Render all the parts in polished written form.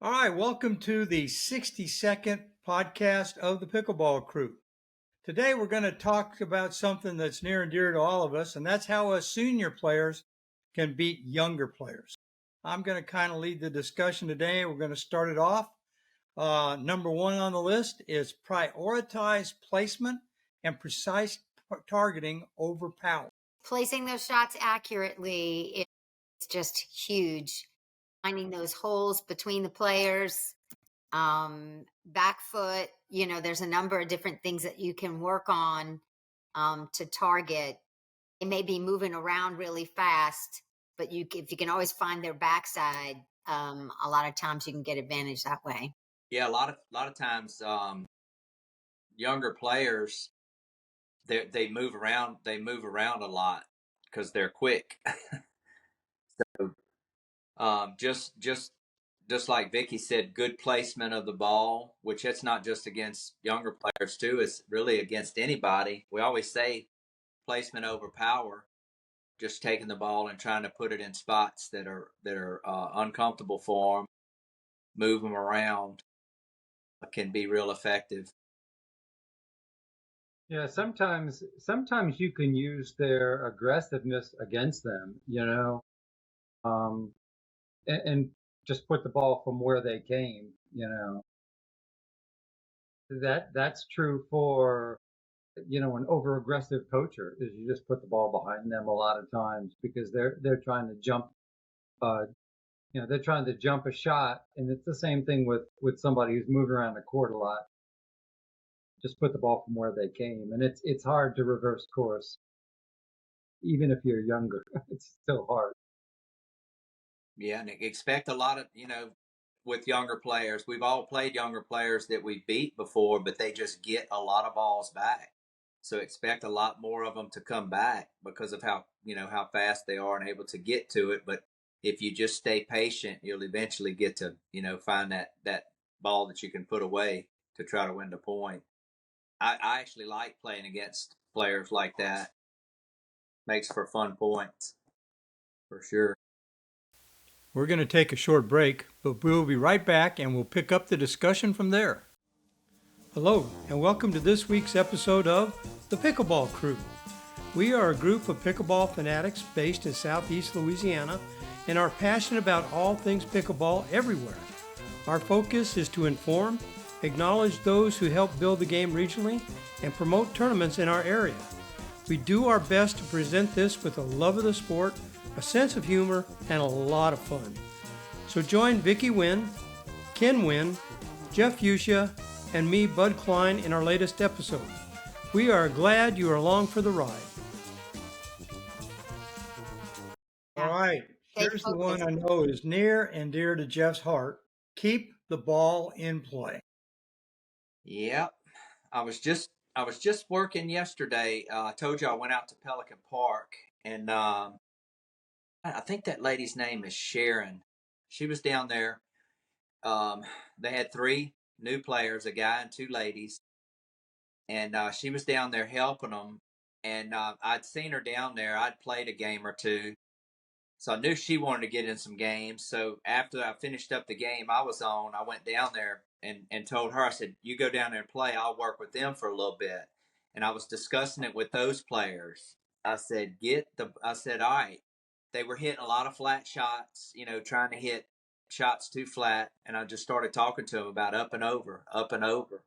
All right, welcome to the 60-second podcast of the Pickleball Crew. Today we're going to talk about something that's near and dear to all of us, and that's how us senior players can beat younger players. I'm going to kind of lead the discussion today. We're going to start it off. Number one on the list is prioritize placement and precise targeting over power. Placing those shots accurately is just huge. Finding those holes between the players, back foot, there's a number of different things that you can work on to target. They may be moving around really fast, but if you can always find their backside, a lot of times you can get advantage that way. Yeah, a lot of times, younger players they move around. They move around a lot because they're quick. So, just like Vicky said, good placement of the ball, which it's not just against younger players too. It's really against anybody. We always say placement over power. Just taking the ball and trying to put it in spots that are uncomfortable for them, move them around, can be real effective. Yeah, sometimes you can use their aggressiveness against them, and just put the ball from where they came, That's true for, an over aggressive poacher is you just put the ball behind them a lot of times because they're trying to jump, they're trying to jump a shot, and it's the same thing with somebody who's moving around the court a lot. Just put the ball from where they came, and it's hard to reverse course. Even if you're younger, it's still hard. Yeah, and expect a lot of, with younger players. We've all played younger players that we beat before, but they just get a lot of balls back. So expect a lot more of them to come back because of how fast they are and able to get to it. But if you just stay patient, you'll eventually get to, find that ball that you can put away to try to win the point. I actually like playing against players like that. Makes for fun points, for sure. We're going to take a short break, but we'll be right back and we'll pick up the discussion from there. Hello, and welcome to this week's episode of the Pickleball Crew. We are a group of pickleball fanatics based in Southeast Louisiana and are passionate about all things pickleball everywhere. Our focus is to inform, acknowledge those who help build the game regionally, and promote tournaments in our area. We do our best to present this with a love of the sport, a sense of humor, and a lot of fun. So join Vicky Wynn, Ken Wynn, Jeff Fuchsia, and me, Bud Klein, in our latest episode. We are glad you are along for the ride. All right, here's the one I know is near and dear to Jeff's heart. Keep the ball in play. Yep. I was just working yesterday. I told you I went out to Pelican Park, and I think that lady's name is Sharon. She was down there. They had 3 new players, a guy and 2 ladies, and she was down there helping them. And I'd seen her down there. I'd played a game or 2, so I knew she wanted to get in some games. So after I finished up the game I was on, I went down there and told her, I said, you go down there and play. I'll work with them for a little bit. And I was discussing it with those players. I said, all right. They were hitting a lot of flat shots, trying to hit shots too flat. And I just started talking to them about up and over, up and over.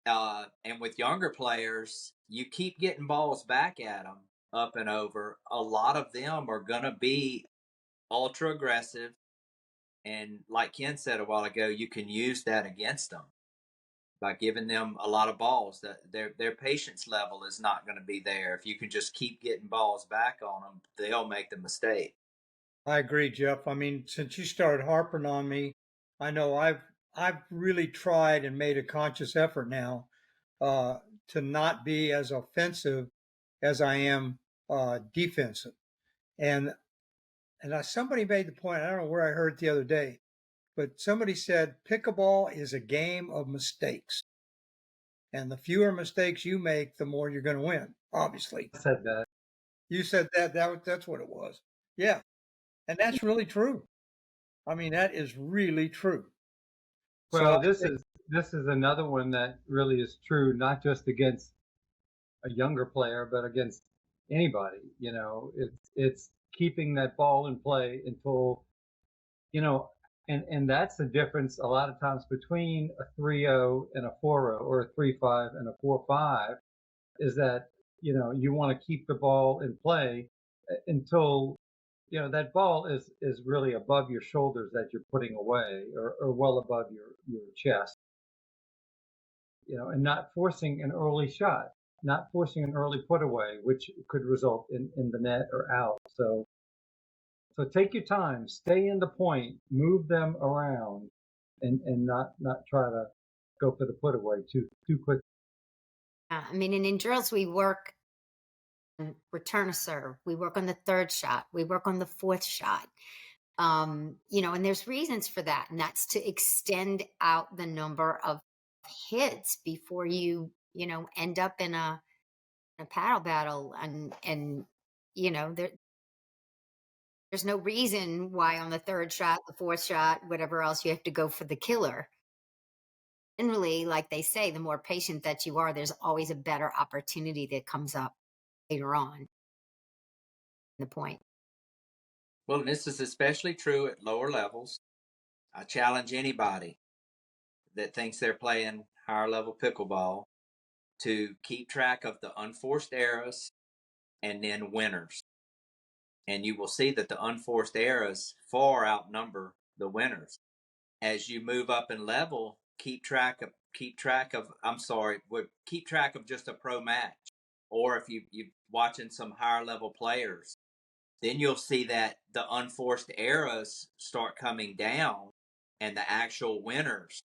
And with younger players, you keep getting balls back at them up and over. A lot of them are going to be ultra aggressive. And like Ken said a while ago, you can use that against them by giving them a lot of balls. That their patience level is not going to be there. If you can just keep getting balls back on them, they'll make the mistake. I agree, Jeff. I mean, since you started harping on me, I know I've really tried and made a conscious effort now to not be as offensive as I am defensive. And somebody made the point, I don't know where I heard it the other day, but somebody said pickleball is a game of mistakes. And the fewer mistakes you make, the more you're going to win, obviously. I said that. You said that. That's what it was. Yeah. And that's really true. I mean, that is really true. Well, So this is another one that really is true, not just against a younger player, but against anybody. You know, it's keeping that ball in play until, you know, and that's the difference a lot of times between a 3-0 and a 4-0, or a 3-5 and a 4-5, is that, you know, you want to keep the ball in play until, you know, that ball is really above your shoulders that you're putting away, or well above your chest, you know, and not forcing an early shot, not forcing an early put away, which could result in the net or out. So take your time, stay in the point, move them around, and not try to go for the put away too quick. I mean, and in drills, we work on return a serve. We work on the third shot. We work on the fourth shot. You know, and there's reasons for that. And that's to extend out the number of hits before you know, end up in a paddle battle. And, you know, there's no reason why on the third shot, the fourth shot, whatever else, you have to go for the killer. Generally, like they say, the more patient that you are, there's always a better opportunity that comes up later on in the point. Well, this is especially true at lower levels. I challenge anybody that thinks they're playing higher level pickleball to keep track of the unforced errors and then winners. And you will see that the unforced errors far outnumber the winners. As you move up in level, keep track of just a pro match. Or if you're watching some higher level players, then you'll see that the unforced errors start coming down and the actual winners.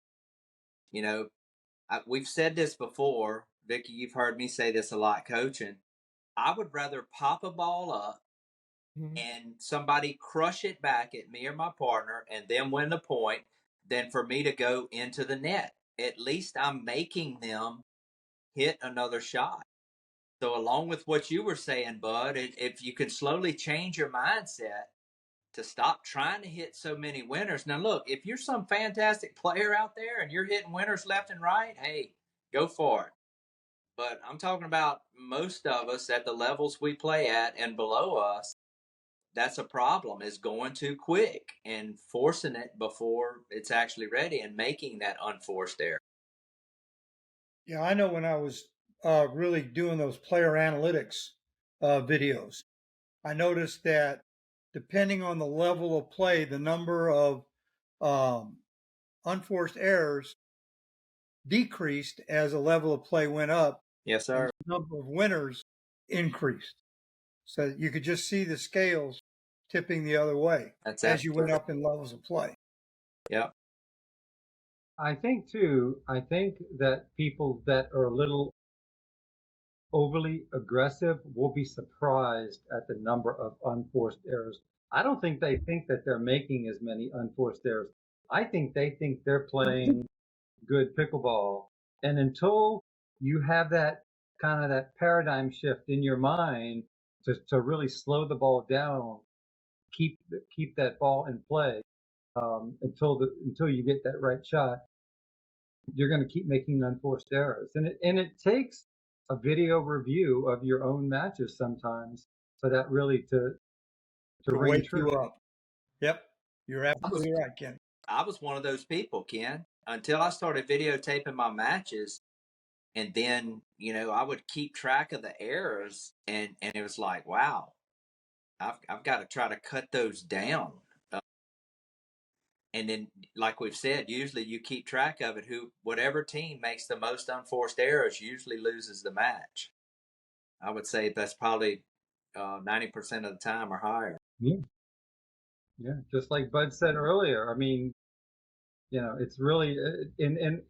You know, we've said this before, Vicky, you've heard me say this a lot coaching. I would rather pop a ball up Mhm. and somebody crush it back at me or my partner and then win the point than for me to go into the net. At least I'm making them hit another shot. So, along with what you were saying, Bud, if you can slowly change your mindset to stop trying to hit so many winners. Now, look, if you're some fantastic player out there and you're hitting winners left and right, hey, go for it. But I'm talking about most of us at the levels we play at and below us. That's a problem, is going too quick and forcing it before it's actually ready and making that unforced error. yeah, I know when I was really doing those player analytics videos, I noticed that depending on the level of play, the number of um, unforced errors decreased as the level of play went up, Yes, and sir. the number of winners increased. So you could just see the scales tipping the other way That's as you went absolutely. up in levels of play. Yep. I think that people that are a little overly aggressive will be surprised at the number of unforced errors. I don't think they think that they're making as many unforced errors. I think they think they're playing good pickleball. And until you have that kind of that paradigm shift in your mind to really slow the ball down, keep that ball in play, until you get that right shot, you're going to keep making unforced errors. And it takes a video review of your own matches sometimes for that really to To ring wake true. you up. Yep, you're I was, absolutely right, Ken. I was one of those people, Ken, until I started videotaping my matches. And then, I would keep track of the errors, and it was like, wow, I've got to try to cut those down. And then, like we've said, usually you keep track of it. Whatever team makes the most unforced errors usually loses the match. I would say that's probably 90% of the time or higher. Yeah, yeah. Just like Bud said earlier. I mean, it's really and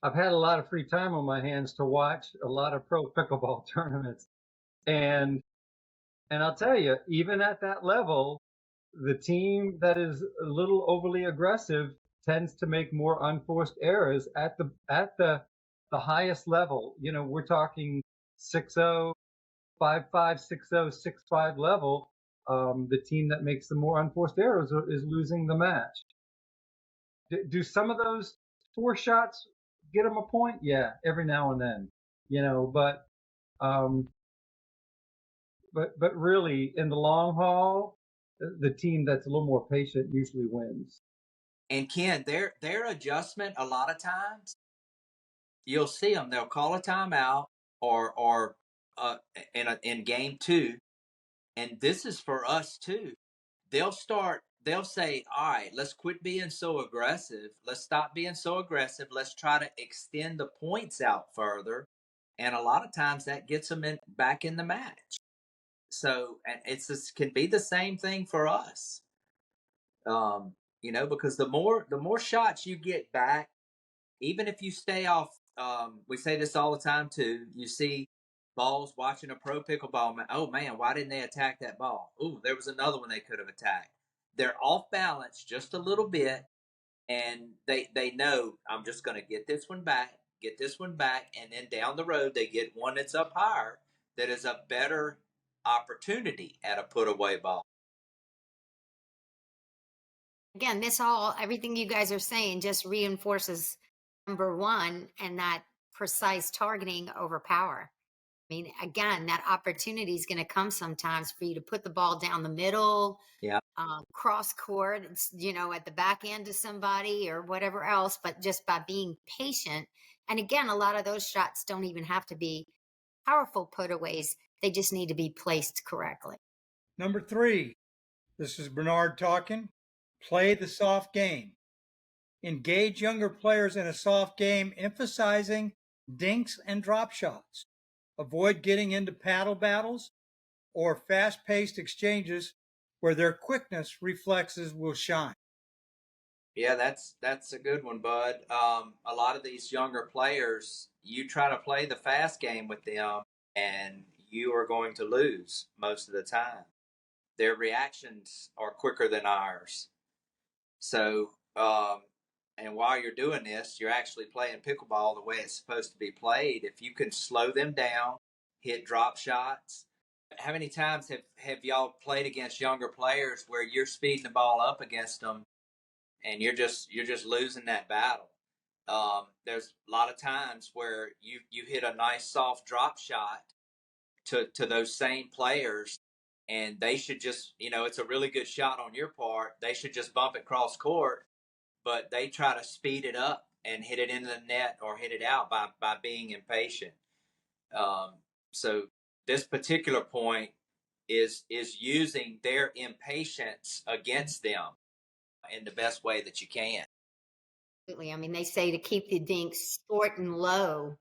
I've had a lot of free time on my hands to watch a lot of pro pickleball tournaments, and I'll tell you, even at that level, the team that is a little overly aggressive tends to make more unforced errors at the highest level. We're talking 6-0, 5-5, 6-0, 6-5 level. the team that makes the more unforced errors is losing the match. Do some of those four shots get them a point? Yeah, every now and then, um, but really, in the long haul, the team that's a little more patient usually wins. And Ken, their adjustment a lot of times you'll see them. They'll call a timeout or in game two, and this is for us too. They'll say, all right, let's quit being so aggressive. Let's stop being so aggressive. Let's try to extend the points out further. And a lot of times that gets them back in the match. So, and can be the same thing for us. Because the more shots you get back, even if you stay off, we say this all the time too. You see balls watching a pro pickleball. Oh man, why didn't they attack that ball? Ooh, there was another one they could have attacked. They're off balance just a little bit, and they know I'm just going to get this one back, and then down the road they get one that's up higher that is a better opportunity at a put away ball. Again, everything you guys are saying just reinforces number one, and that precise targeting over power. I mean, again, that opportunity is going to come sometimes for you to put the ball down the middle, Yeah. cross court, at the back end of somebody or whatever else, but just by being patient. And again, a lot of those shots don't even have to be powerful putaways. They just need to be placed correctly. Number 3, this is Bernard talking. Play the soft game. Engage younger players in a soft game, emphasizing dinks and drop shots. Avoid getting into paddle battles or fast-paced exchanges where their quickness reflexes will shine. Yeah, that's a good one, Bud. A lot of these younger players, you try to play the fast game with them, and you are going to lose most of the time. Their reactions are quicker than ours. So, and while you're doing this, you're actually playing pickleball the way it's supposed to be played. If you can slow them down, hit drop shots. How many times have y'all played against younger players where you're speeding the ball up against them and you're just losing that battle? There's a lot of times where you hit a nice soft drop shot to those same players, and they should just, it's a really good shot on your part. They should just bump it cross court, but they try to speed it up and hit it into the net or hit it out by being impatient. So this particular point is using their impatience against them in the best way that you can. Absolutely. I mean, they say to keep the dinks short and low,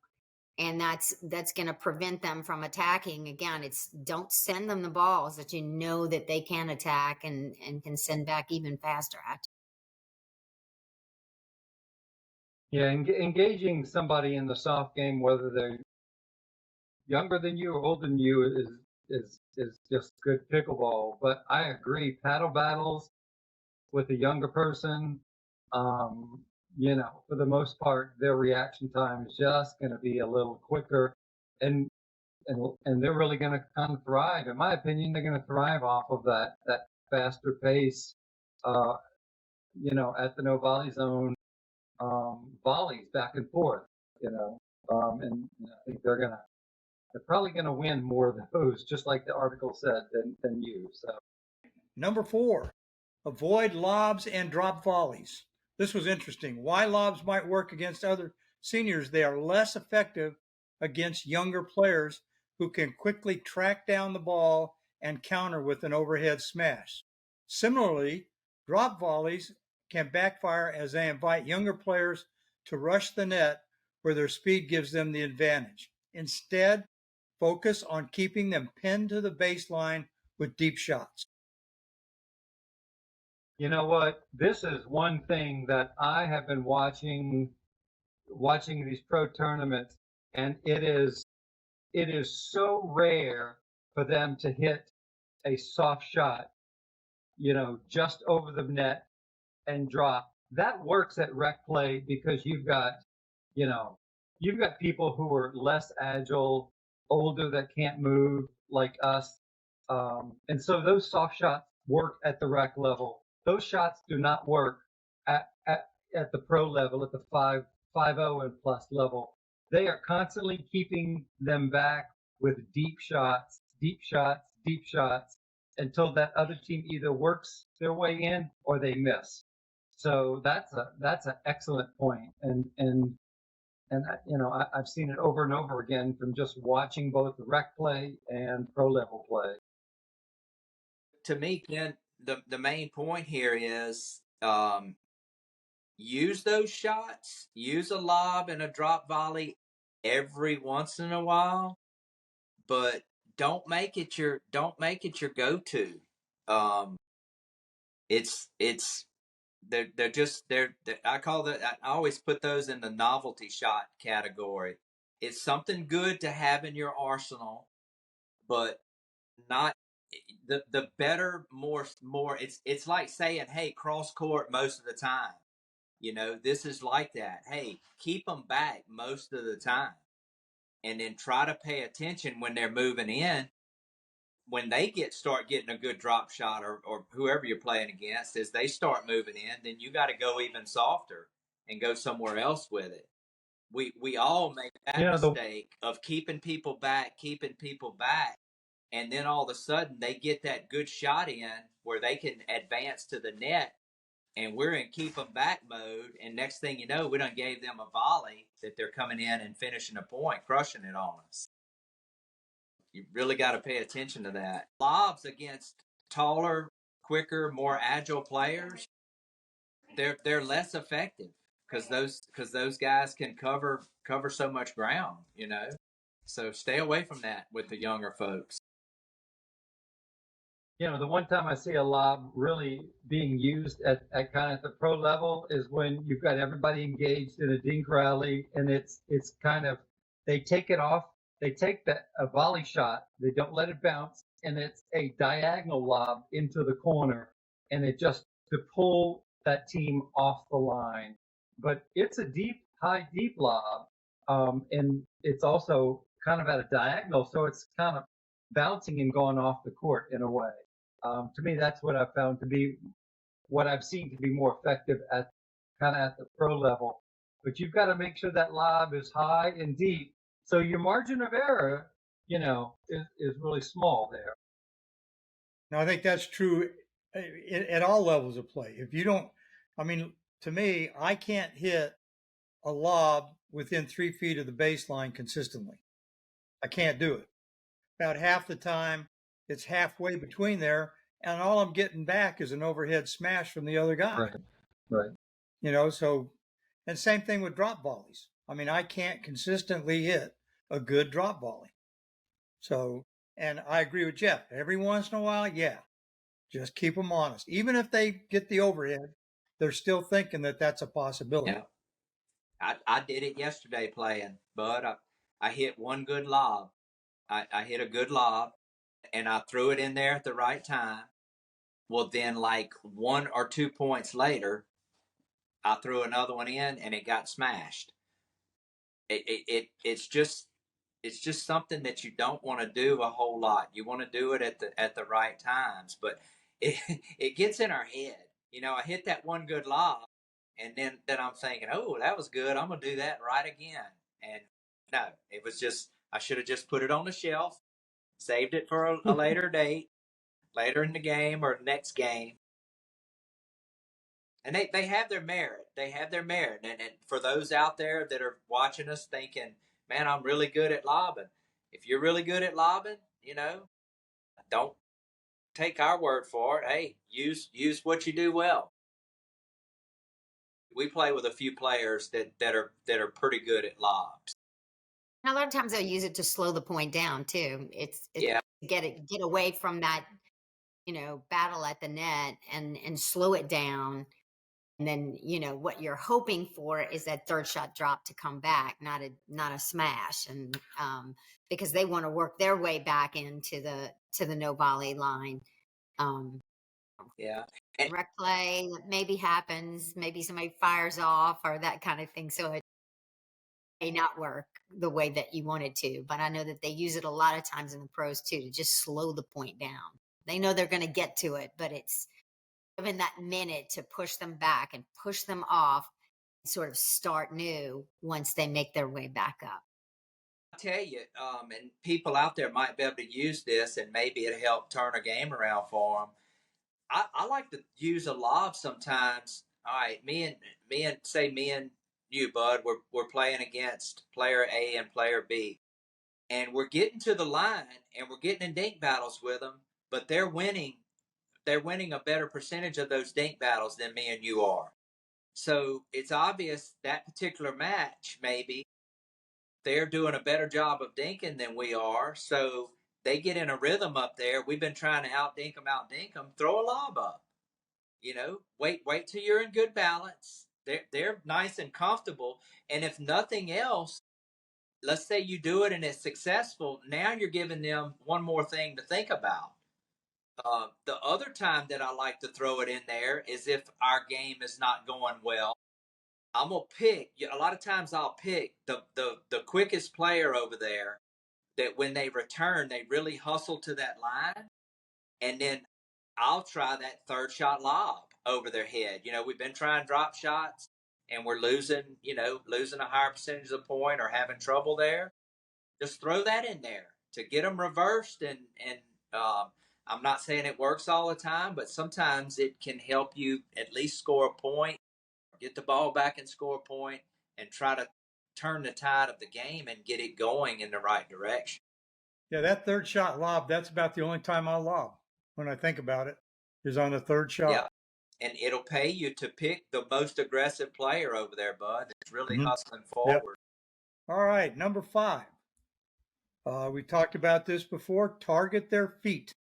and that's going to prevent them from attacking. Again, it's don't send them the balls that you know that they can attack and can send back even faster at. Yeah, engaging somebody in the soft game, whether they're younger than you or older than you, is just good pickleball. But I agree, paddle battles with a younger person, for the most part, their reaction time is just going to be a little quicker, and they're really going to kind of thrive. In my opinion, they're going to thrive off of that faster pace, at the no volley zone, volleys back and forth, and I think they're probably going to win more of those, just like the article said, than you. So, Number 4, avoid lobs and drop volleys. This was interesting. Why lobs might work against other seniors, they are less effective against younger players who can quickly track down the ball and counter with an overhead smash. Similarly, drop volleys can backfire as they invite younger players to rush the net where their speed gives them the advantage. Instead, focus on keeping them pinned to the baseline with deep shots. you know what? This is one thing that I have been watching these pro tournaments, and it is so rare for them to hit a soft shot, just over the net and drop. That works at rec play because you've got people who are less agile, older, that can't move like us. And so those soft shots work at the rec level. Those shots do not work at the pro level, at the 5.0 and plus level. They are constantly keeping them back with deep shots, deep shots, deep shots until that other team either works their way in or they miss. So that's an excellent point. And I've seen it over and over again from just watching both rec play and pro level play. To me, Ken, the main point here is use those shots, use a lob and a drop volley every once in a while, but don't make it your go-to. Um, it's they're just they're I always put those in the novelty shot category. It's something good to have in your arsenal, but not the better, more. It's like saying, hey, cross court most of the time. This is like that. Hey, keep them back most of the time, and then try to pay attention when they're moving in. When they start getting a good drop shot, or whoever you're playing against, as they start moving in, then you got to go even softer and go somewhere else with it. We all make that mistake of keeping people back, and then all of a sudden they get that good shot in where they can advance to the net, and we're in keep them back mode, and next thing you know, we done gave them a volley that they're coming in and finishing a point, crushing it on us. You really got to pay attention to that. Lobs against taller, quicker, more agile players, they're less effective because those guys can cover so much ground. So stay away from that with the younger folks. The one time I see a lob really being used at kind of the pro level is when you've got everybody engaged in a dink rally, and it's kind of, they take it off, they take a volley shot, they don't let it bounce, and it's a diagonal lob into the corner, and it just to pull that team off the line. But it's a high deep lob, and it's also kind of at a diagonal, so it's kind of bouncing and going off the court in a way. To me, that's what I've found to be what I've seen to be more effective at the pro level. But you've got to make sure that lob is high and deep, so your margin of error, is really small there. Now, I think that's true at all levels of play. If you don't, to me, I can't hit a lob within 3 feet of the baseline consistently. I can't do it. About half the time, it's halfway between there, and all I'm getting back is an overhead smash from the other guy. Right. So, and same thing with drop volleys. I can't consistently hit a good drop volley. So, and I agree with Jeff. Every once in a while, yeah, just keep them honest. Even if they get the overhead, they're still thinking that that's a possibility. Yeah. I did it yesterday playing, but I hit one good lob. I hit a good lob, and I threw it in there at the right time. Well, then, like 1 or 2 points later, I threw another one in, and it got smashed. It's just something that you don't want to do a whole lot. You want to do it at the right times, but it gets in our head. I hit that one good lob, and then I'm thinking, oh, that was good. I'm gonna do that right again. And no, it was just, I should have just put it on the shelf, saved it for a later date, later in the game or next game. And they have their merit. They have their merit. And for those out there that are watching us thinking, man, I'm really good at lobbing. If you're really good at lobbing, don't take our word for it. Hey, use what you do well. We play with a few players that are pretty good at lobs. And a lot of times they'll use it to slow the point down too. It's Yeah. get away from that, battle at the net and slow it down. And then, what you're hoping for is that third shot drop to come back, not a smash. And because they want to work their way back into the no volley line. Yeah. Rec play that maybe happens, maybe somebody fires off or that kind of thing. So may not work the way that you want it to, but I know that they use it a lot of times in the pros too, to just slow the point down. They know they're going to get to it, but it's given that minute to push them back and push them off and sort of start new once they make their way back up. I tell you, and people out there might be able to use this, and maybe it'll help turn a game around for them. I like to use a lob sometimes. All right, me and you, Bud, we're playing against player A and player B, and we're getting to the line, and we're getting in dink battles with them, but they're winning. They're winning a better percentage of those dink battles than me and you are. So it's obvious that particular match, maybe they're doing a better job of dinking than we are. So they get in a rhythm up there. We've been trying to outdink them. Throw a lob up. Wait till you're in good balance. They're nice and comfortable. And if nothing else, let's say you do it and it's successful. Now you're giving them one more thing to think about. The other time that I like to throw it in there is if our game is not going well. I'm gonna pick. A lot of times I'll pick the quickest player over there. That when they return, they really hustle to that line, and then I'll try that third shot lob over their head. We've been trying drop shots, and we're losing a higher percentage of the point or having trouble there. Just throw that in there to get them reversed, and I'm not saying it works all the time, but sometimes it can help you at least score a point, get the ball back and score a point, and try to turn the tide of the game and get it going in the right direction. Yeah, that third shot lob, that's about the only time I lob when I think about it, is on the third shot. Yeah. And it'll pay you to pick the most aggressive player over there, Bud. It's really hustling forward. Yep. All right, number 5. We talked about this before. Target their feet.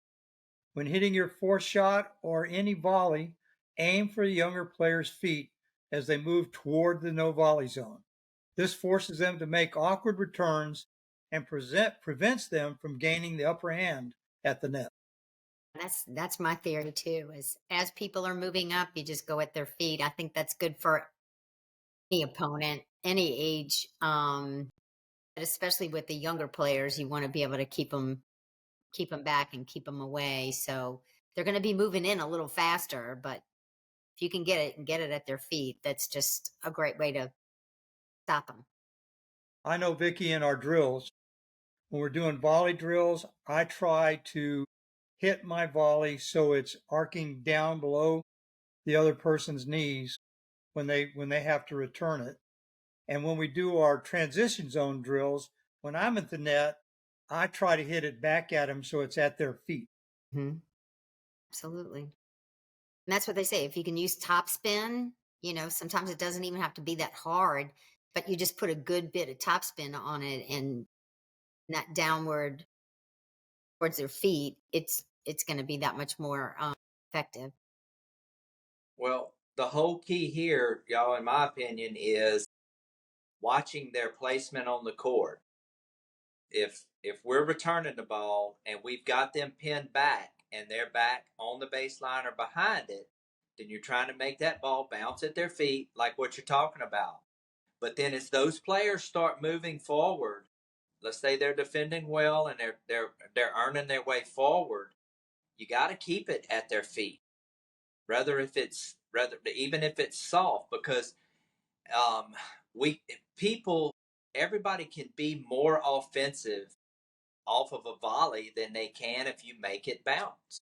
When hitting your fourth shot or any volley, aim for the younger player's feet as they move toward the no volley zone. This forces them to make awkward returns and prevents them from gaining the upper hand at the net. That's my theory too. As people are moving up, you just go at their feet. I think that's good for any opponent, any age, but especially with the younger players. You want to be able to keep them back and keep them away. So they're going to be moving in a little faster, but if you can get it at their feet, that's just a great way to stop them. I know, Vicky, in our drills, when we're doing volley drills, I try to hit my volley so it's arcing down below the other person's knees when they have to return it. And when we do our transition zone drills, when I'm at the net, I try to hit it back at them so it's at their feet. Mm-hmm. Absolutely. And that's what they say. If you can use top spin, sometimes it doesn't even have to be that hard, but you just put a good bit of top spin on it and that downward towards their feet, it's going to be that much more effective. Well, the whole key here, y'all, in my opinion, is watching their placement on the court. If we're returning the ball and we've got them pinned back and they're back on the baseline or behind it, then you're trying to make that ball bounce at their feet, like what you're talking about. But then as those players start moving forward, let's say they're defending well and they're earning their way forward, you got to keep it at their feet, even if it's soft, because everybody can be more offensive off of a volley than they can if you make it bounce.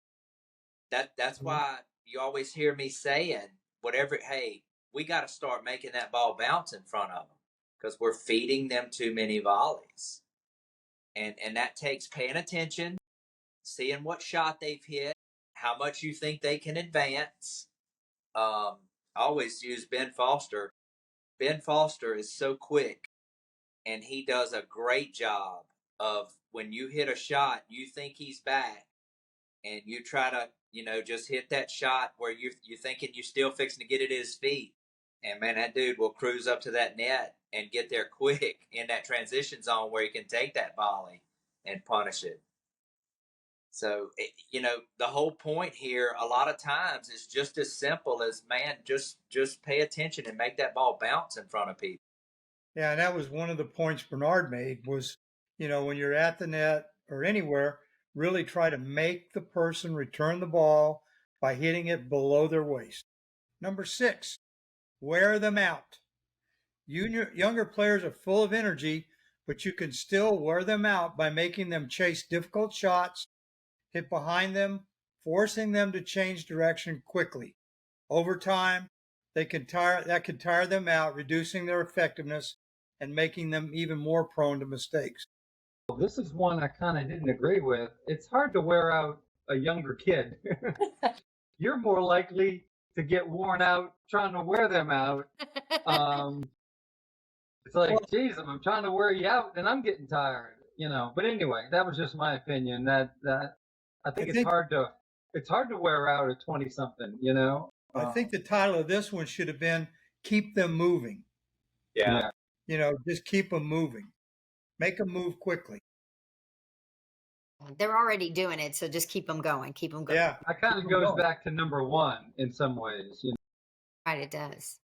That's why you always hear me saying, hey, we got to start making that ball bounce in front of them because we're feeding them too many volleys. And that takes paying attention, seeing what shot they've hit, how much you think they can advance. I always use Ben Foster. Ben Foster is so quick, and he does a great job of when you hit a shot, you think he's back, and you try to, just hit that shot where you're thinking you're still fixing to get it at his feet. And, man, that dude will cruise up to that net and get there quick in that transition zone where he can take that volley and punish it. So, the whole point here a lot of times is just as simple as, man, just pay attention and make that ball bounce in front of people. Yeah, and that was one of the points Bernard made was, when you're at the net or anywhere, really try to make the person return the ball by hitting it below their waist. Number 6, wear them out. Younger players are full of energy, but you can still wear them out by making them chase difficult shots, hit behind them, forcing them to change direction quickly. Over time, that can tire them out, reducing their effectiveness and making them even more prone to mistakes. Well, this is one I kind of didn't agree with. It's hard to wear out a younger kid. You're more likely to get worn out trying to wear them out. It's like, geez, I'm trying to wear you out, and I'm getting tired, But anyway, that was just my opinion. That I think it's hard to wear out a 20-something, I think the title of this one should have been "Keep Them Moving." Yeah. Just keep them moving, make them move quickly. They're already doing it, so just keep them going. Keep them going. Yeah, that kind of goes back to number 1 in some ways. Right, it does.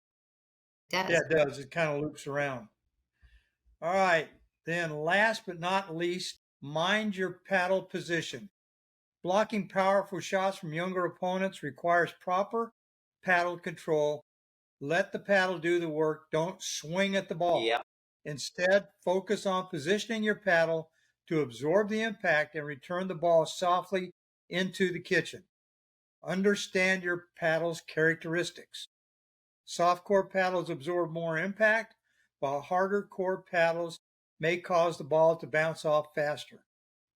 It does. Yeah, it does. It kind of loops around. All right. Then last but not least, mind your paddle position. Blocking powerful shots from younger opponents requires proper paddle control. Let the paddle do the work. Don't swing at the ball. Yeah. Instead, focus on positioning your paddle to absorb the impact and return the ball softly into the kitchen. Understand your paddle's characteristics. Soft core paddles absorb more impact, while harder core paddles may cause the ball to bounce off faster.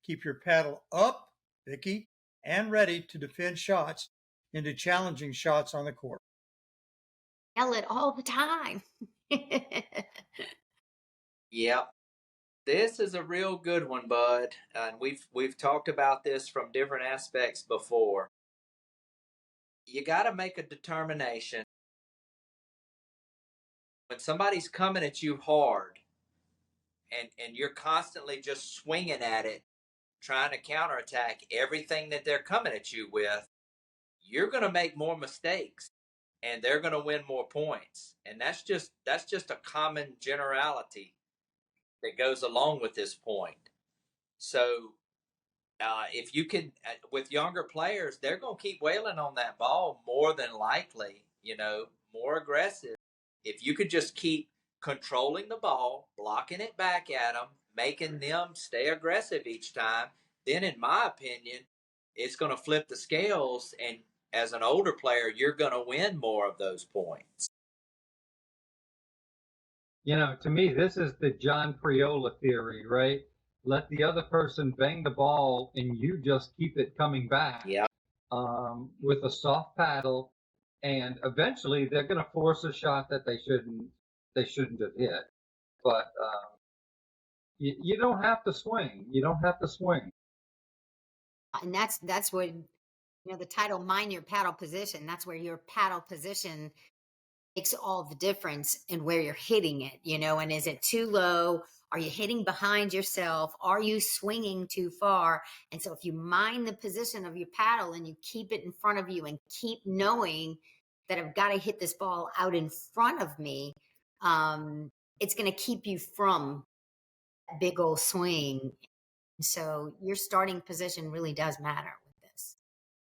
Keep your paddle up, Vicky, and ready to defend shots into challenging shots on the court. Yell it all the time. Yep. This is a real good one, Bud. And we've talked about this from different aspects before. You got to make a determination. When somebody's coming at you hard and you're constantly just swinging at it, trying to counterattack everything that they're coming at you with, you're going to make more mistakes and they're going to win more points. And that's just a common generality that goes along with this point. So if you can, with younger players, they're going to keep wailing on that ball more than likely, more aggressive. If you could just keep controlling the ball, blocking it back at them, making them stay aggressive each time, then in my opinion, it's going to flip the scales. And as an older player, you're going to win more of those points. To me, this is the John Priola theory, right? Let the other person bang the ball and you just keep it coming back. Yeah. With a soft paddle, and eventually they're going to force a shot that they shouldn't have hit. But you don't have to swing. You don't have to swing. And that's what the title "Mind Your Paddle Position." That's where your paddle position makes all the difference in where you're hitting it. And is it too low? Are you hitting behind yourself? Are you swinging too far? And so if you mind the position of your paddle and you keep it in front of you and keep knowing that I've got to hit this ball out in front of me, it's going to keep you from that big old swing. So your starting position really does matter with this.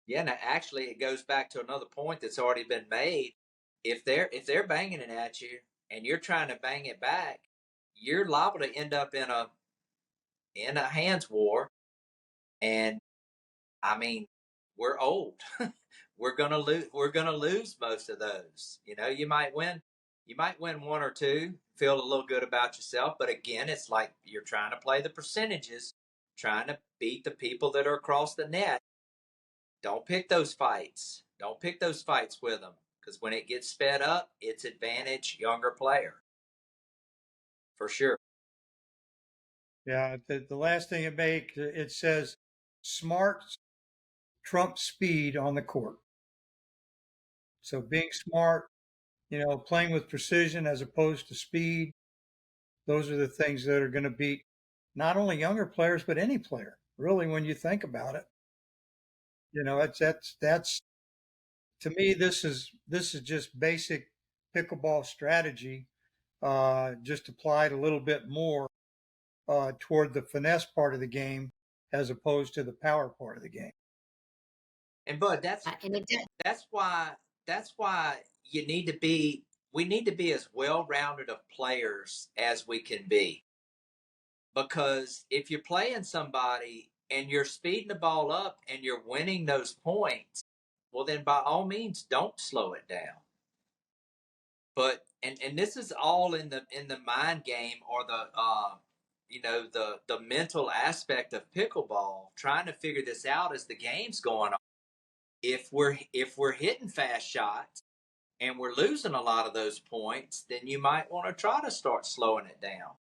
Yeah, and actually it goes back to another point that's already been made. If they're banging it at you and you're trying to bang it back, you're liable to end up in a hands war. And I mean, we're old. We're gonna lose most of those. You might win one or two, feel a little good about yourself, but again, it's like you're trying to play the percentages, trying to beat the people that are across the net. Don't pick those fights. Don't pick those fights with them, because when it gets sped up, it's advantage younger player. For sure. Yeah, the last thing it says smart trumps speed on the court. So being smart, playing with precision as opposed to speed, those are the things that are going to beat not only younger players, but any player, really, when you think about it. That's to me, this is just basic pickleball strategy just applied a little bit more toward the finesse part of the game as opposed to the power part of the game. And Bud, And it did. that's why you need to be we need to be as well-rounded of players as we can be. Because if you're playing somebody and you're speeding the ball up and you're winning those points, well then by all means don't slow it down. But and this is all in the mind game, or the the mental aspect of pickleball, trying to figure this out as the game's going on. If we're hitting fast shots and we're losing a lot of those points, then you might want to try to start slowing it down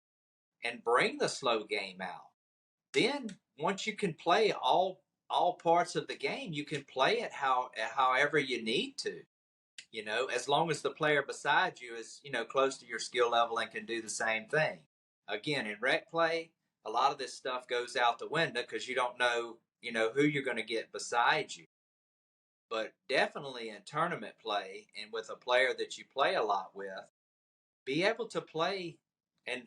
and bring the slow game out. Then once you can play all parts of the game, you can play it however you need to. As long as the player beside you is, close to your skill level and can do the same thing. Again, in rec play, a lot of this stuff goes out the window because you don't know, who you're going to get beside you. But definitely in tournament play and with a player that you play a lot with, be able to play and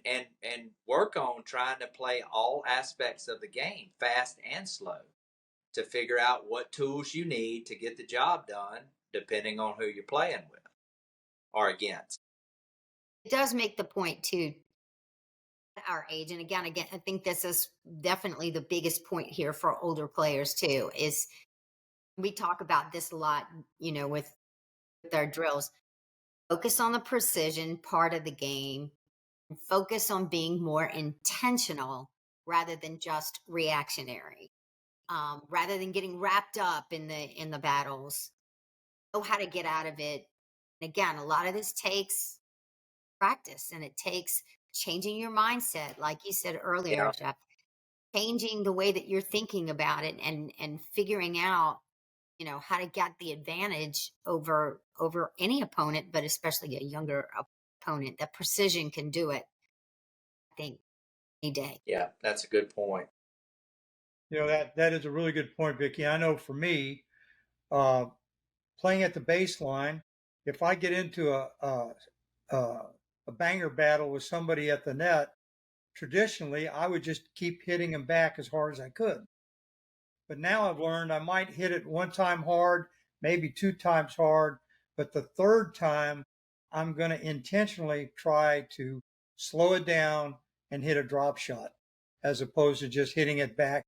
work on trying to play all aspects of the game, fast and slow, to figure out what tools you need to get the job done, depending on who you're playing with or against. It does make the point too, at our age. And again, I think this is definitely the biggest point here for older players too, is we talk about this a lot, with our drills. Focus on the precision part of the game, and focus on being more intentional rather than just reactionary. Rather than getting wrapped up in the battles, know how to get out of it. And again, a lot of this takes practice, and it takes changing your mindset, like you said earlier, Yeah. Jeff, changing the way that you're thinking about it, and figuring out, how to get the advantage over any opponent, but especially a younger opponent. That precision can do it, I think, any day. Yeah, that's a good point. That is a really good point, Vicki. I know for me, uh, playing at the baseline, if I get into a banger battle with somebody at the net, traditionally I would just keep hitting them back as hard as I could. But now I've learned I might hit it one time hard, maybe two times hard, but the third time I'm going to intentionally try to slow it down and hit a drop shot as opposed to just hitting it back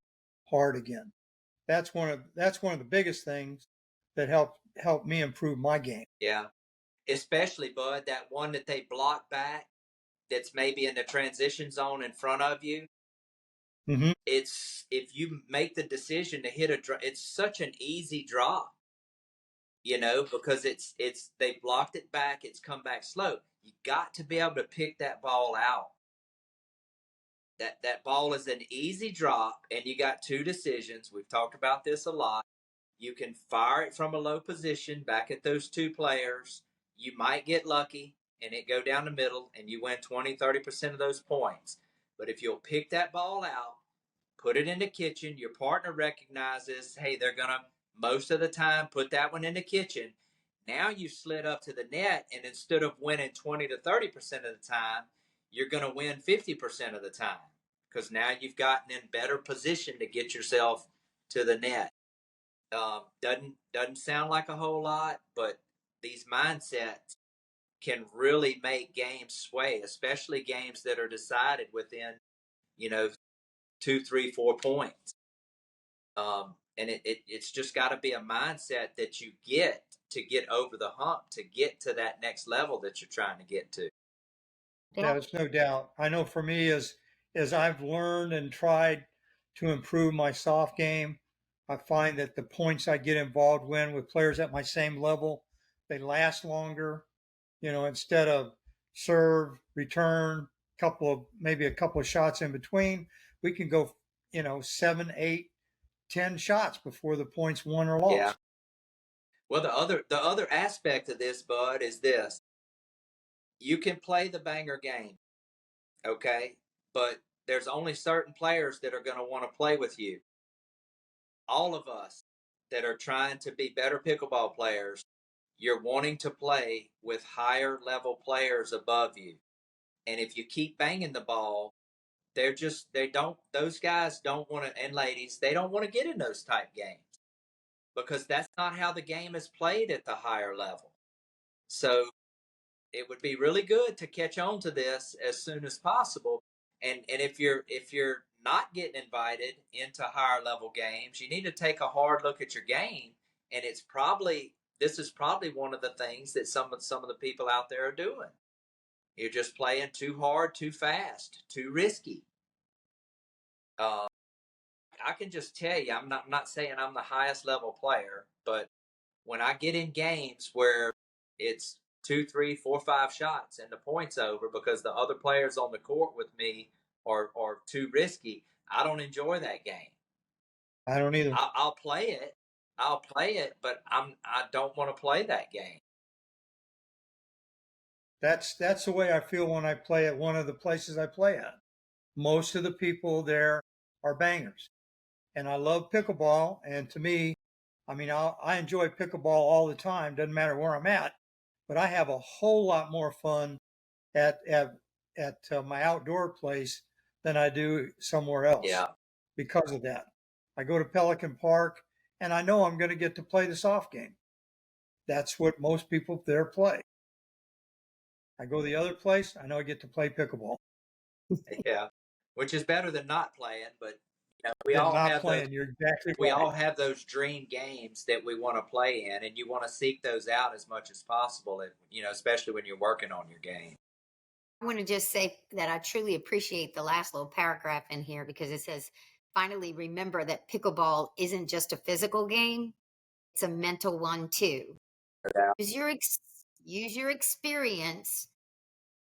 hard again. That's one of the biggest things that helped me improve my game. Yeah. Especially, Bud, that one that they block back that's maybe in the transition zone in front of you. Mm-hmm. It's if you make the decision to hit it's such an easy drop, because it's they blocked it back, it's come back slow. You got to be able to pick that ball out. That ball is an easy drop, and you got two decisions. We've talked about this a lot. You can fire it from a low position back at those two players. You might get lucky and it go down the middle and you win 20-30% of those points. But if you'll pick that ball out, put it in the kitchen, your partner recognizes, hey, they're going to most of the time put that one in the kitchen. Now you slid up to the net, and instead of winning 20-30% of the time, you're going to win 50% of the time, because now you've gotten in better position to get yourself to the net. Doesn't sound like a whole lot, but these mindsets can really make games sway, especially games that are decided within, 2, 3, 4 points. And it's just got to be a mindset that you get to get over the hump, to get to that next level that you're trying to get to. Yeah, there's no doubt. I know for me, as I've learned and tried to improve my soft game, I find that the points I get involved with players at my same level, they last longer. Instead of serve, return, maybe a couple of shots in between, we can go, 7, 8, 10 shots before the point's won or lost. Yeah. Well, the other aspect of this, Bud, is this: you can play the banger game, okay, but there's only certain players that are going to want to play with you. All of us that are trying to be better pickleball players, you're wanting to play with higher level players above you. And if you keep banging the ball, those guys don't want to, and ladies, they don't want to get in those type games because that's not how the game is played at the higher level. So it would be really good to catch on to this as soon as possible. And if you're not getting invited into higher level games, you need to take a hard look at your game. And this is probably one of the things that some of the people out there are doing. You're just playing too hard, too fast, too risky. I can just tell you, I'm not saying I'm the highest level player, but when I get in games where it's 2, 3, 4, 5 shots and the point's over because the other players on the court with me are too risky, I don't enjoy that game. I don't either. I'll play it, but I don't want to play that game. That's the way I feel when I play at one of the places I play at. Most of the people there are bangers. And I love pickleball. And to me, I mean, I enjoy pickleball all the time. Doesn't matter where I'm at. But I have a whole lot more fun at my outdoor place than I do somewhere else. Yeah. Because of that. I go to Pelican Park, and I know I'm going to get to play the soft game. That's what most people there play. I go the other place, I know I get to play pickleball. Yeah, which is better than not playing, but We all have those dream games that we want to play in, and you want to seek those out as much as possible, especially when you're working on your game. I want to just say that I truly appreciate the last little paragraph in here because it says, finally, remember that pickleball isn't just a physical game. It's a mental one too. Yeah. Use your experience,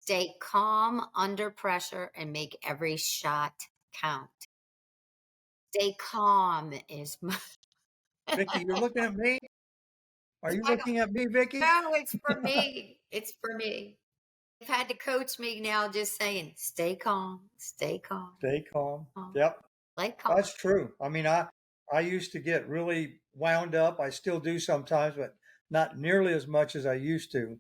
stay calm under pressure, and make every shot count. Stay calm is my... Vicky, you're looking at me? Are you looking at me, Vicky? No, it's for me. It's for me. You've had to coach me now just saying, stay calm, stay calm. Stay calm. Yep. Stay calm. That's true. I mean, I used to get really wound up. I still do sometimes, but not nearly as much as I used to.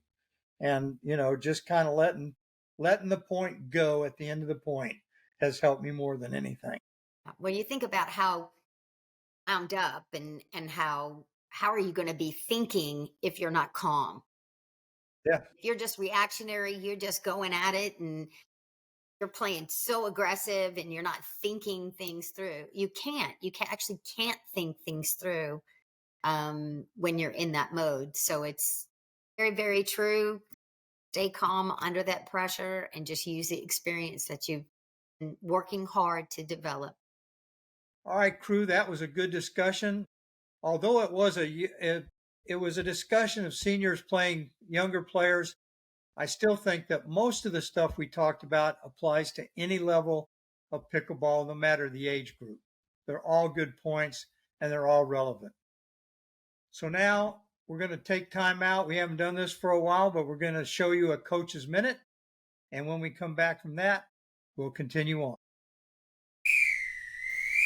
And, just kind of letting the point go at the end of the point has helped me more than anything. When you think about how wound up and how are you going to be thinking if you're not calm? Yeah. If you're just reactionary, you're just going at it and you're playing so aggressive and you're not thinking things through. You actually can't think things through when you're in that mode. So it's very, very true. Stay calm under that pressure and just use the experience that you've been working hard to develop. All right, crew, that was a good discussion. Although it was a discussion of seniors playing younger players, I still think that most of the stuff we talked about applies to any level of pickleball, no matter the age group. They're all good points and they're all relevant. So now we're going to take time out. We haven't done this for a while, but we're going to show you a coach's minute. And when we come back from that, we'll continue on.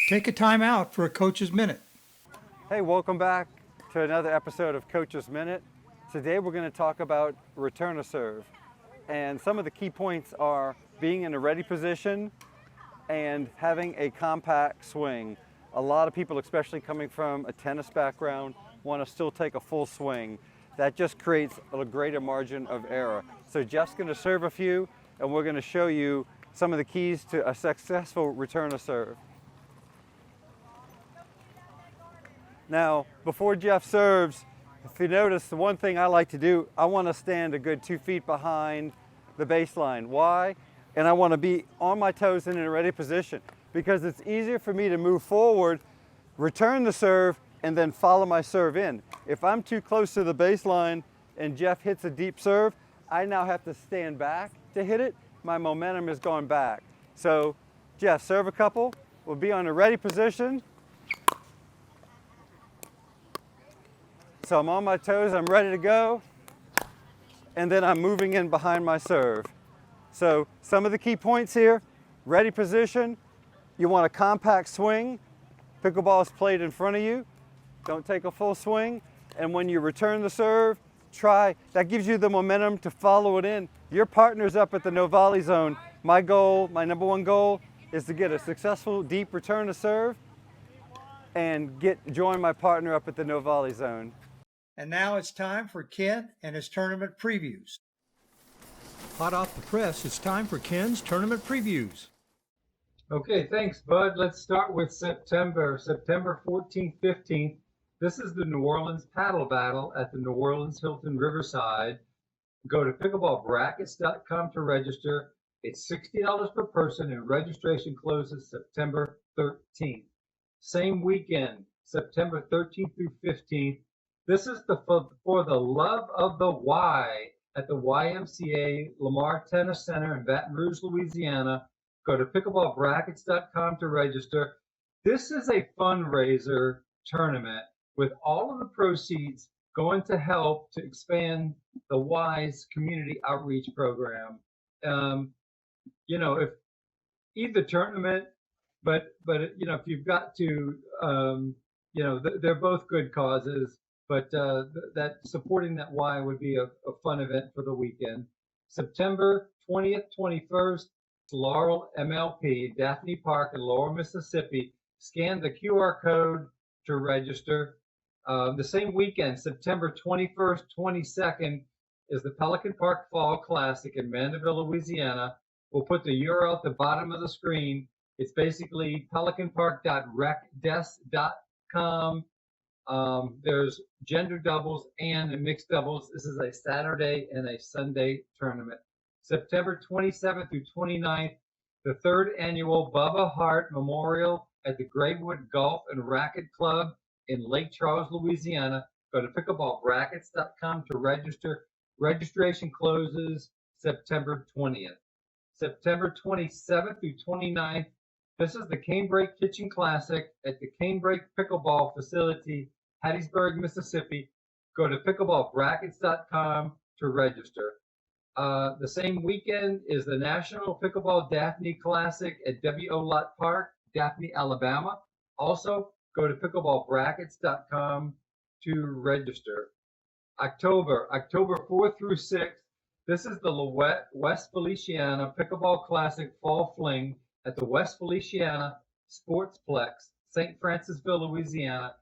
Take a time out for a coach's minute. Hey, welcome back to another episode of Coach's Minute. Today we're going to talk about return a serve. And some of the key points are being in a ready position and having a compact swing. A lot of people, especially coming from a tennis background, want to still take a full swing. That just creates a greater margin of error. So Jeff's going to serve a few, and we're going to show you some of the keys to a successful return a serve. Now, before Jeff serves, if you notice, the one thing I like to do, I want to stand a good 2 feet behind the baseline. Why? And I want to be on my toes and in a ready position because it's easier for me to move forward, return the serve, and then follow my serve in. If I'm too close to the baseline and Jeff hits a deep serve, I now have to stand back to hit it. My momentum is going back. So, Jeff, serve a couple. We'll be on a ready position. So I'm on my toes, I'm ready to go, and then I'm moving in behind my serve. So some of the key points here, ready position, you want a compact swing, pickleball is played in front of you, don't take a full swing, and when you return the serve, that gives you the momentum to follow it in. Your partner's up at the no volley zone. My goal, my number one goal, is to get a successful deep return to serve and join my partner up at the no volley zone. And now it's time for Ken and his tournament previews. Hot off the press, it's time for Ken's tournament previews. Okay, thanks, Bud. Let's start with September 14th, 15th. This is the New Orleans Paddle Battle at the New Orleans Hilton Riverside. Go to pickleballbrackets.com to register. It's $60 per person, and registration closes September 13th. Same weekend, September 13th through 15th. This is for the love of the Y at the YMCA Lamar Tennis Center in Baton Rouge, Louisiana. Go to pickleballbrackets.com to register. This is a fundraiser tournament with all of the proceeds going to help to expand the Y's community outreach program. If either tournament, but if you've got to, they're both good causes. But that supporting that Y would be a fun event for the weekend. September 20th, 21st, Laurel MLP, Daphne Park in Laurel, Mississippi. Scan the QR code to register. The same weekend, September 21st, 22nd, is the Pelican Park Fall Classic in Mandeville, Louisiana. We'll put the URL at the bottom of the screen. It's basically pelicanpark.recdes.com. There's gender doubles and mixed doubles. This is a Saturday and a Sunday tournament. September 27th through 29th, the third annual Bubba Hart Memorial at the Graywood Golf and Racket Club in Lake Charles, Louisiana. Go to pickleballbrackets.com to register. Registration closes September 20th. September 27th through 29th, this is the Canebrake Kitchen Classic at the Canebrake Pickleball Facility, Hattiesburg, Mississippi. Go to pickleballbrackets.com to register. The same weekend is the National Pickleball Daphne Classic at W.O. Lott Park, Daphne, Alabama. Also, go to pickleballbrackets.com to register. October 4th through 6th, this is the West Feliciana Pickleball Classic Fall Fling at the West Feliciana Sportsplex, St. Francisville, Louisiana.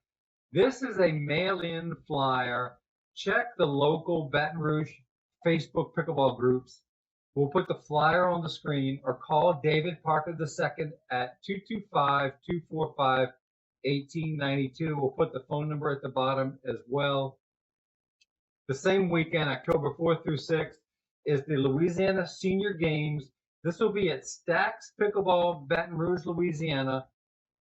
This is a mail-in flyer. Check the local Baton Rouge Facebook pickleball groups. We'll put the flyer on the screen, or call David Parker II at 225-245-1892. We'll put the phone number at the bottom as well. The same weekend, October 4th through 6th, is the Louisiana Senior Games. This will be at Stacks Pickleball, Baton Rouge, Louisiana.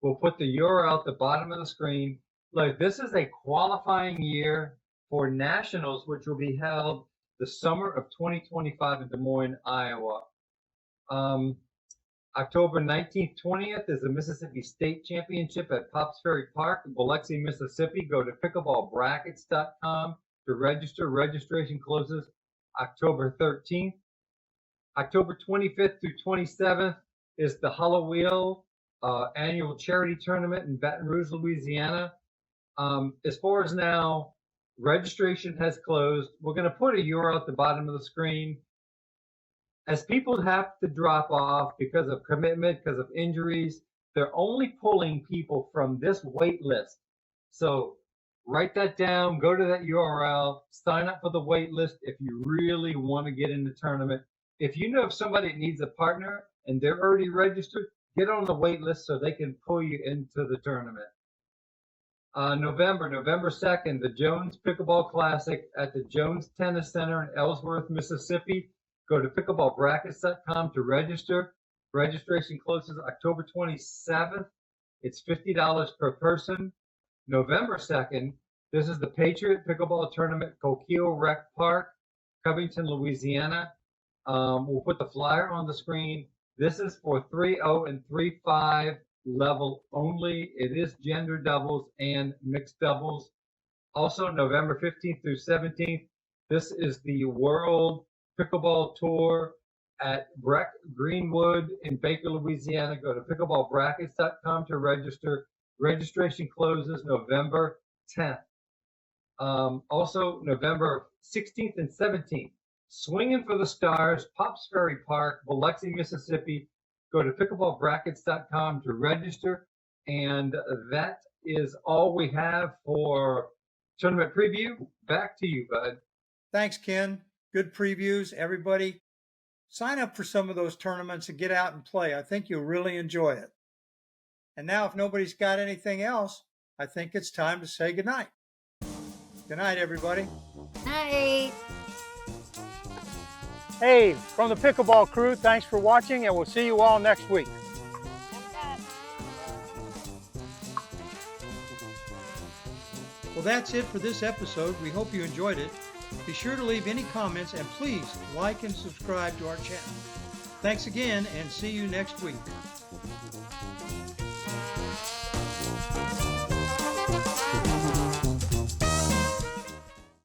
We'll put the URL at the bottom of the screen. Look, this is a qualifying year for nationals, which will be held the summer of 2025 in Des Moines, Iowa. October 19th, 20th is the Mississippi State Championship at Pops Ferry Park in Biloxi, Mississippi. Go to pickleballbrackets.com to register. Registration closes October 13th. October 25th through 27th is the Hollow Wheel annual charity tournament in Baton Rouge, Louisiana. As far as now, registration has closed. We're going to put a URL at the bottom of the screen. As people have to drop off because of commitment, because of injuries, they're only pulling people from this wait list. So write that down, go to that URL, sign up for the wait list if you really want to get in the tournament. If you know of somebody that needs a partner and they're already registered, get on the wait list so they can pull you into the tournament. November 2nd, the Jones Pickleball Classic at the Jones Tennis Center in Ellsworth, Mississippi. Go to pickleballbrackets.com to register. Registration closes October 27th. It's $50 per person. November 2nd, this is the Patriot Pickleball Tournament, Coquille Rec Park, Covington, Louisiana. We'll put the flyer on the screen. This is for 3-0 and 3-5 level only. It is gender doubles and mixed doubles. Also, November 15th through 17th, this is the World Pickleball Tour at Breck Greenwood in Baker, Louisiana. Go to pickleballbrackets.com to register. Registration closes November 10th. Also, November 16th and 17th. Swinging for the Stars, Pops Ferry Park, Biloxi, Mississippi. Go to pickleballbrackets.com to register. And that is all we have for tournament preview. Back to you, Bud. Thanks, Ken. Good previews. Everybody, sign up for some of those tournaments and get out and play. I think you'll really enjoy it. And now, if nobody's got anything else, I think it's time to say goodnight. Good night, everybody. Night. Hey, from the Pickleball crew, thanks for watching, and we'll see you all next week. Well, that's it for this episode. We hope you enjoyed it. Be sure to leave any comments, and please like and subscribe to our channel. Thanks again, and see you next week.